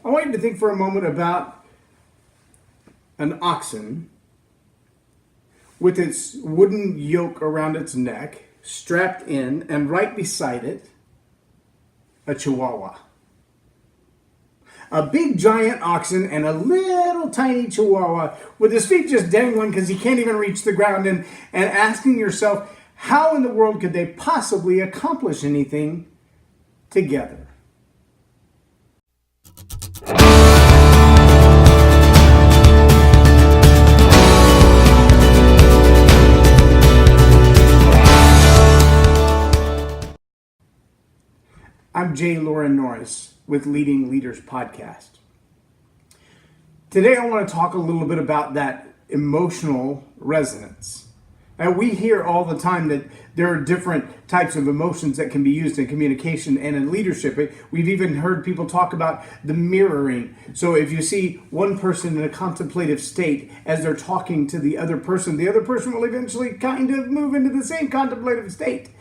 I want you to think for a moment about an oxen with its wooden yoke around its neck, strapped in, and right beside it, a chihuahua. A big giant oxen and a little tiny chihuahua with his feet just dangling because he can't even reach the ground, and asking yourself, how in the world could they possibly accomplish anything together? I'm J Loren Norris with Leading Leaders Podcast. Today I want to talk a little bit about that emotional resonance. Now, we hear all the time that there are different types of emotions that can be used in communication and in leadership. We've even heard people talk about the mirroring. So if you see one person in a contemplative state as they're talking to the other person will eventually kind of move into the same contemplative state.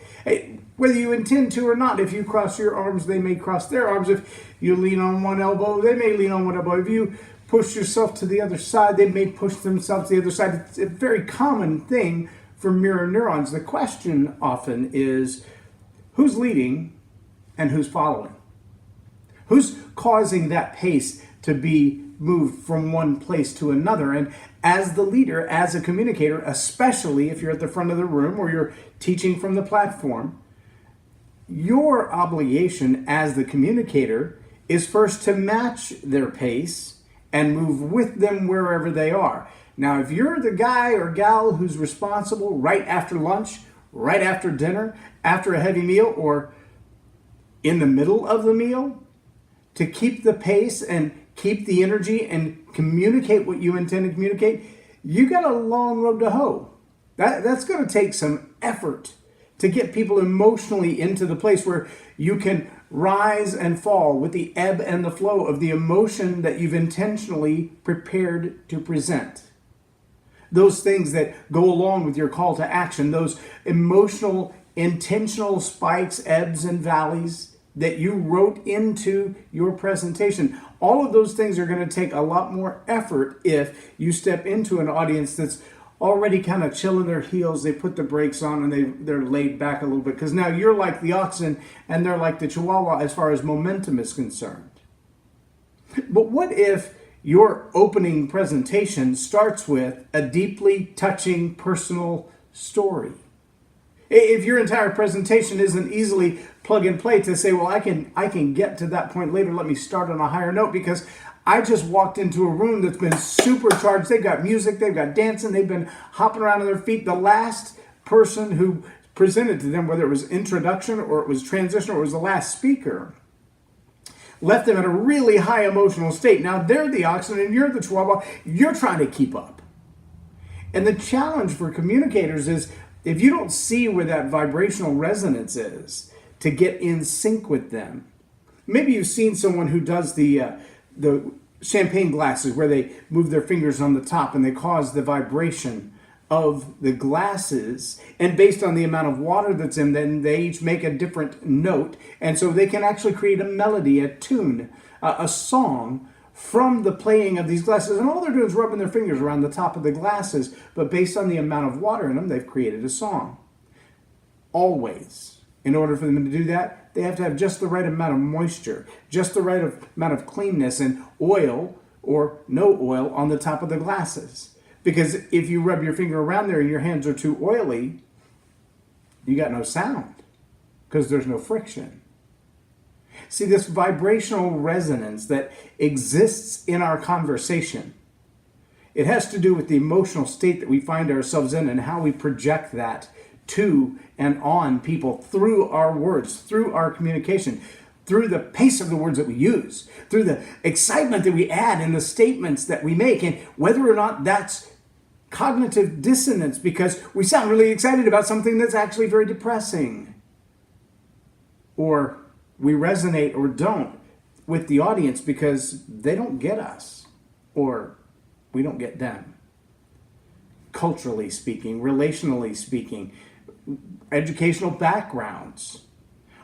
Whether you intend to or not, if you cross your arms, they may cross their arms. If you lean on one elbow, they may lean on one elbow. If you push yourself to the other side, they may push themselves to the other side. It's a very common thing for mirror neurons. The question often is, who's leading and who's following? Who's causing that pace to be moved from one place to another? And as the leader, as a communicator, especially if you're at the front of the room or you're teaching from the platform, your obligation as the communicator is first to match their pace and move with them wherever they are. Now, if you're the guy or gal who's responsible right after lunch, right after dinner, after a heavy meal, or in the middle of the meal, to keep the pace and keep the energy and communicate what you intend to communicate, you got a long road to hoe. That's going to take some effort to get people emotionally into the place where you can rise and fall with the ebb and the flow of the emotion that you've intentionally prepared to present. Those things that go along with your call to action, those emotional, intentional spikes, ebbs, and valleys that you wrote into your presentation. All of those things are going to take a lot more effort if you step into an audience that's already kind of chilling their heels. They put the brakes on and they're laid back a little bit, because now you're like the oxen and they're like the chihuahua as far as momentum is concerned. But what if your opening presentation starts with a deeply touching personal story? If your entire presentation isn't easily plug and play to say, well, I can get to that point later, let me start on a higher note, because I just walked into a room that's been supercharged. They've got music, they've got dancing, they've been hopping around on their feet. The last person who presented to them, whether it was introduction or it was transition or it was the last speaker, left them in a really high emotional state. Now they're the oxen and you're the chihuahua. You're trying to keep up. And the challenge for communicators is, if you don't see where that vibrational resonance is, to get in sync with them. Maybe you've seen someone who does the champagne glasses where they move their fingers on the top and they cause the vibration of the glasses, and based on the amount of water that's in them, they each make a different note, and so they can actually create a melody, a tune, a song from the playing of these glasses. And all they're doing is rubbing their fingers around the top of the glasses, but based on the amount of water in them, they've created a song. Always, in order for them to do that, they have to have just the right amount of moisture, just the right amount of cleanness and oil or no oil on the top of the glasses. Because if you rub your finger around there and your hands are too oily, you got no sound because there's no friction. See, this vibrational resonance that exists in our conversation, it has to do with the emotional state that we find ourselves in and how we project that to and on people through our words, through our communication, through the pace of the words that we use, through the excitement that we add in the statements that we make, and whether or not that's cognitive dissonance because we sound really excited about something that's actually very depressing, or we resonate or don't with the audience because they don't get us or we don't get them. Culturally speaking, relationally speaking, educational backgrounds.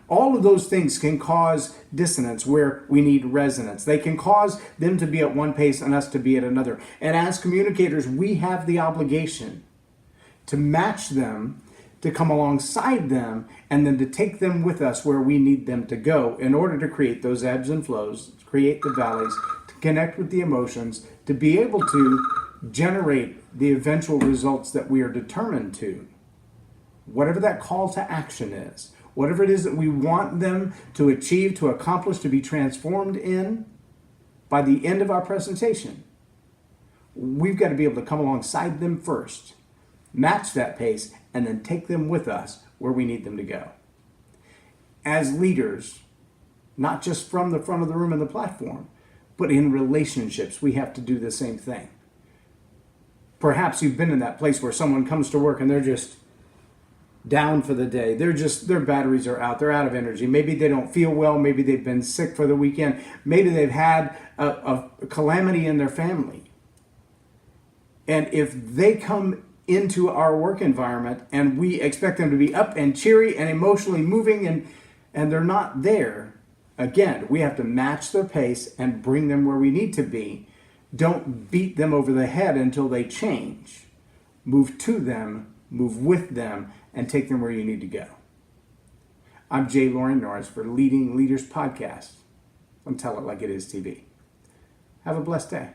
All of those things can cause dissonance where we need resonance. They can cause them to be at one pace and us to be at another. And as communicators, we have the obligation to match them, to come alongside them, and then to take them with us where we need them to go in order to create those ebbs and flows, to create the valleys, to connect with the emotions, to be able to generate the eventual results that we are determined to. Whatever that call to action is, whatever it is that we want them to achieve, to accomplish, to be transformed in by the end of our presentation, we've got to be able to come alongside them first, match that pace, and then take them with us where we need them to go. As leaders, not just from the front of the room and the platform, but in relationships, we have to do the same thing. Perhaps you've been in that place where someone comes to work and they're just down for the day. Their batteries are out. They're out of energy. Maybe they don't feel well. Maybe they've been sick for the weekend. Maybe they've had a calamity in their family. And if they come into our work environment and we expect them to be up and cheery and emotionally moving and they're not there, again, we have to match their pace and bring them where we need to be. Don't beat them over the head until they change. Move to them, move with them, and take them where you need to go. I'm J Loren Norris for Leading Leaders Podcast on Tell It Like It Is TV. Have a blessed day.